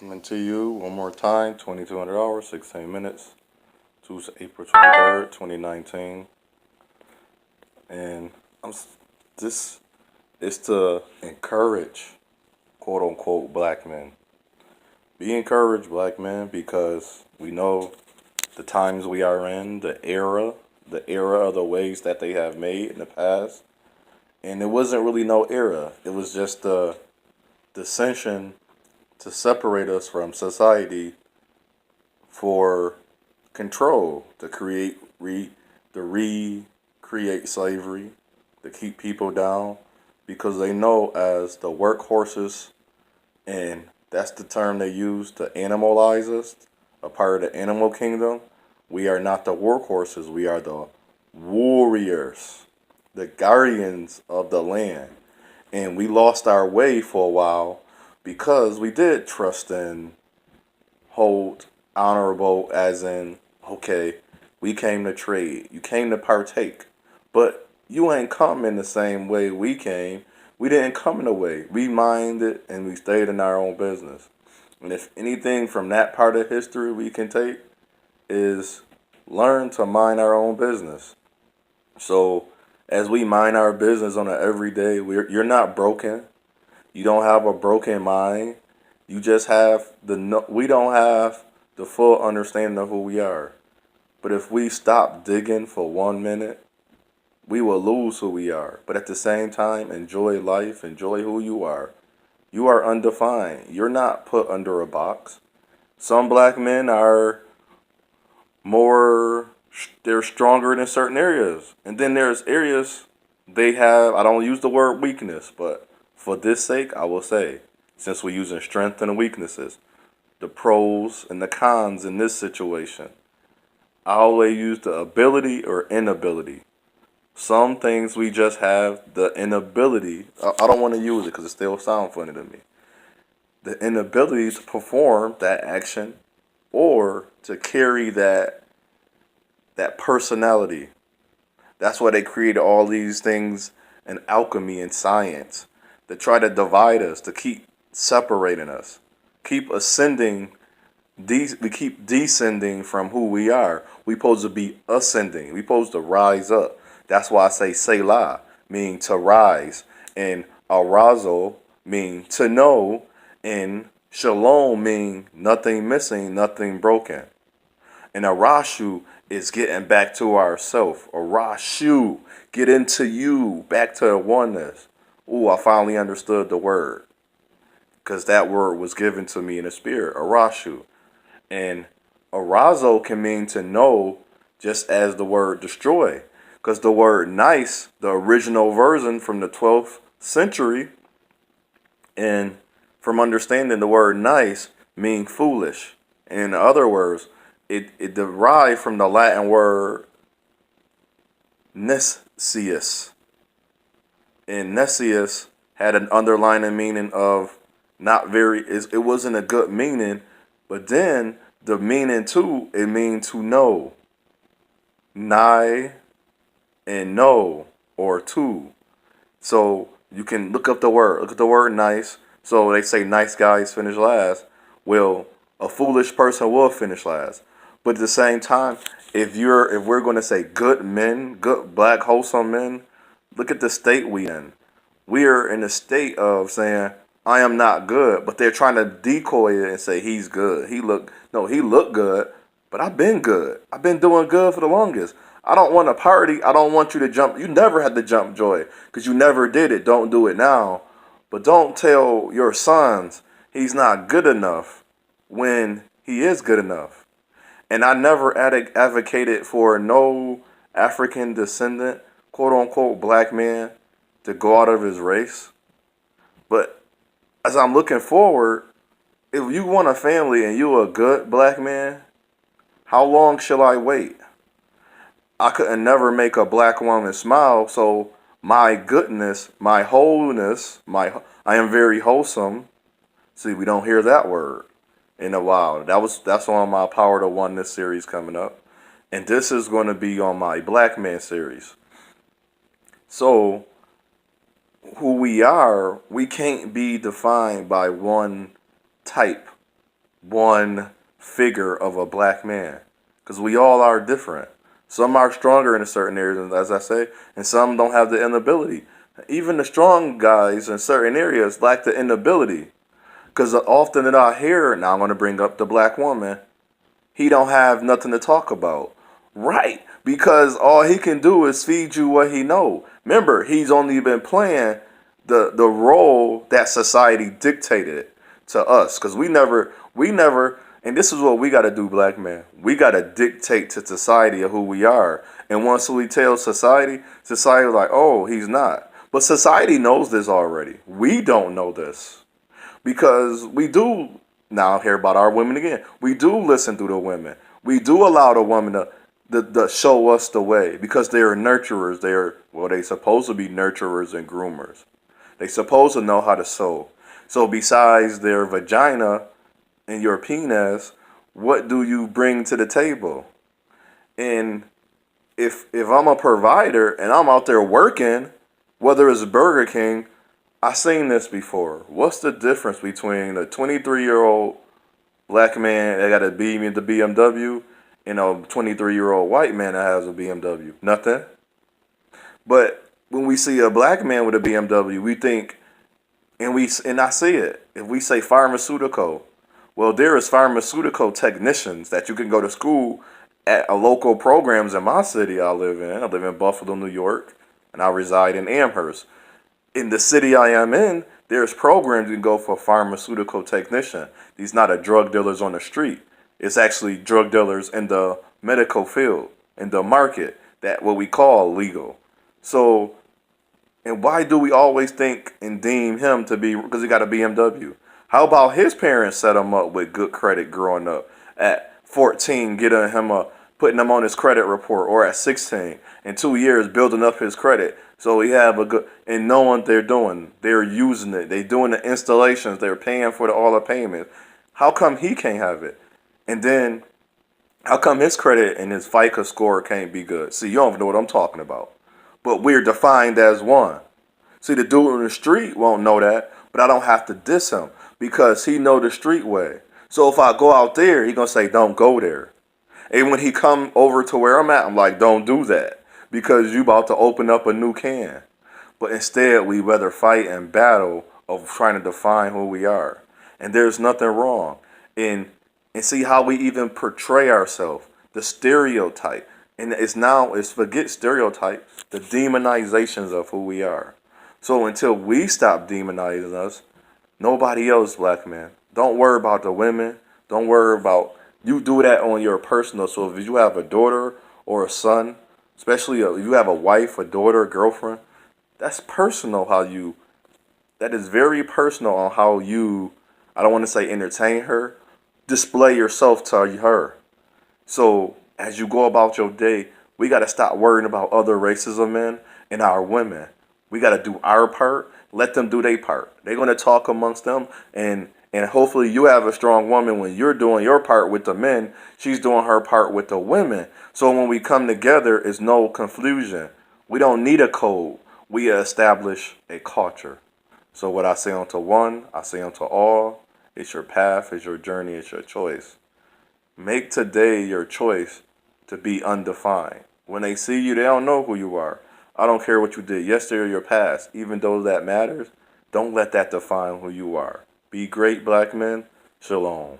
Coming to you one more time, 2200 hours, 16 minutes. Tuesday, April 23rd, 2019. And this is to encourage, quote unquote, black men. Be encouraged, black men, because we know the times we are in, the era of the ways that they have made in the past. And it wasn't really no era. It was just the dissension to separate us from society for control, to recreate slavery, to keep people down, because they know as the workhorses, and that's the term they use to animalize us, a part of the animal kingdom. We are not the workhorses, we are the warriors, the guardians of the land. And we lost our way for a while because we did trust and hold honorable, as in, okay, we came to trade, you came to partake, but you ain't come in the same way we came. We didn't come in a way. We minded and we stayed in our own business. And if anything from that part of history we can take is learn to mind our own business. So as we mind our business on an everyday, you're not broken. You don't have a broken mind. You just have we don't have the full understanding of who we are. But if we stop digging for 1 minute, we will lose who we are. But at the same time, enjoy life, enjoy who you are. You are undefined. You're not put under a box. Some black men are more, they're stronger in certain areas. And then there's areas they have, I don't use the word weakness, but for this sake, I will say, since we're using strength and weaknesses, the pros and the cons in this situation, I always use the ability or inability. Some things we just have the inability. I don't want to use it because it still sounds funny to me. The inability to perform that action or to carry that personality. That's why they created all these things in alchemy and science to try to divide us, to keep separating us, keep ascending. We keep descending from who we are. We supposed to be ascending. We supposed to rise up. That's why I say Selah, meaning to rise, and arazo, mean to know, and shalom, mean nothing missing, nothing broken. And arashu is getting back to ourself. Arashu, get into you, back to oneness. Ooh, I finally understood the word, because that word was given to me in the spirit, arashu. And arazo can mean to know, just as the word destroy. Because the word nice, the original version from the 12th century, and from understanding the word nice, mean foolish. And in other words, it derived from the Latin word nescius. And nescius had an underlying meaning of not very, it wasn't a good meaning, but then the meaning too, it means to know. Nigh and know, or to. So you can look up the word. Look at the word nice. So they say nice guys finish last. Well, a foolish person will finish last. But at the same time, if we're going to say good men, good black wholesome men, look at the state we in. We are in a state of saying I am not good, but they're trying to decoy it and say he's good. He looked good, but I've been good. I've been doing good for the longest. I don't want to party. I don't want you to jump. You never had to jump joy because you never did it. Don't do it now. But don't tell your sons he's not good enough when he is good enough. And I never advocated for no African descendant, quote unquote, black man to go out of his race. But as I'm looking forward, if you want a family and you a good black man, how long shall I wait? I couldn't never make a black woman smile, so my goodness, my wholeness, I am very wholesome. See, we don't hear that word in a while. That's on my Power to Oneness series coming up. And this is going to be on my Black Man series. So who we are, we can't be defined by one type one figure of a black man, because we all are different. Some are stronger in certain areas, as I say, and some don't have the inability. Even the strong guys in certain areas lack the inability. Because often that I hear, now I'm going to bring up the black woman, he don't have nothing to talk about. Right, because all he can do is feed you what he know. Remember, he's only been playing the role that society dictated to us. Because we never, and this is what we got to do, black man. We got to dictate to society of who we are. And once we tell society, society like, oh, he's not. But society knows this already. We don't know this because we do now hear about our women again. We do listen to the women. We do allow the woman to show us the way because they are nurturers. They supposed to be nurturers and groomers. They supposed to know how to sew. So besides their vagina and your penis, what do you bring to the table? And if I'm a provider and I'm out there working, whether it's Burger King, I seen this before. What's the difference between a 23-year-old black man that got a the BMW and a 23-year-old white man that has a BMW? Nothing. But when we see a black man with a BMW, we think, and I see it. If we say pharmaceutical, well, there is pharmaceutical technicians that you can go to school at a local programs in my city I live in. I live in Buffalo, New York, and I reside in Amherst. In the city I am in, there's programs you can go for pharmaceutical technician. These not a drug dealers on the street. It's actually drug dealers in the medical field, in the market, that what we call legal. So, and why do we always think and deem him to be, because he got a BMW? How about his parents set him up with good credit growing up? At 14, putting him on his credit report, or at 16, in 2 years, building up his credit. So he have a good, and know what they're doing. They're using it. They're doing the installations. They're paying for all the payments. How come he can't have it? And then, how come his credit and his FICO score can't be good? See, you don't know what I'm talking about. But we're defined as one. See, the dude in the street won't know that, but I don't have to diss him because he know the street way. So if I go out there, he gonna say, don't go there. And when he come over to where I'm at, I'm like, don't do that because you about to open up a new can. But instead, we rather fight and battle of trying to define who we are. And there's nothing wrong in and see how we even portray ourselves, the stereotype. And it's forget stereotype, the demonizations of who we are. So until we stop demonizing us, nobody else, black man. Don't worry about the women. Don't worry about, you do that on your personal. So if you have a daughter or a son, especially if you have a wife, a daughter, a girlfriend, that's personal that is very personal on how you, I don't want to say entertain her, display yourself to her. So as you go about your day, we got to stop worrying about other races of men and our women. We got to do our part. Let them do their part. They're going to talk amongst them, and hopefully you have a strong woman when you're doing your part with the men. She's doing her part with the women. So when we come together, it's no confusion. We don't need a code. We establish a culture. So what I say unto one, I say unto all. It's your path, it's your journey, it's your choice. Make today your choice to be undefined. When they see you, they don't know who you are. I don't care what you did yesterday or your past. Even though that matters, don't let that define who you are. Be great, black men. Shalom.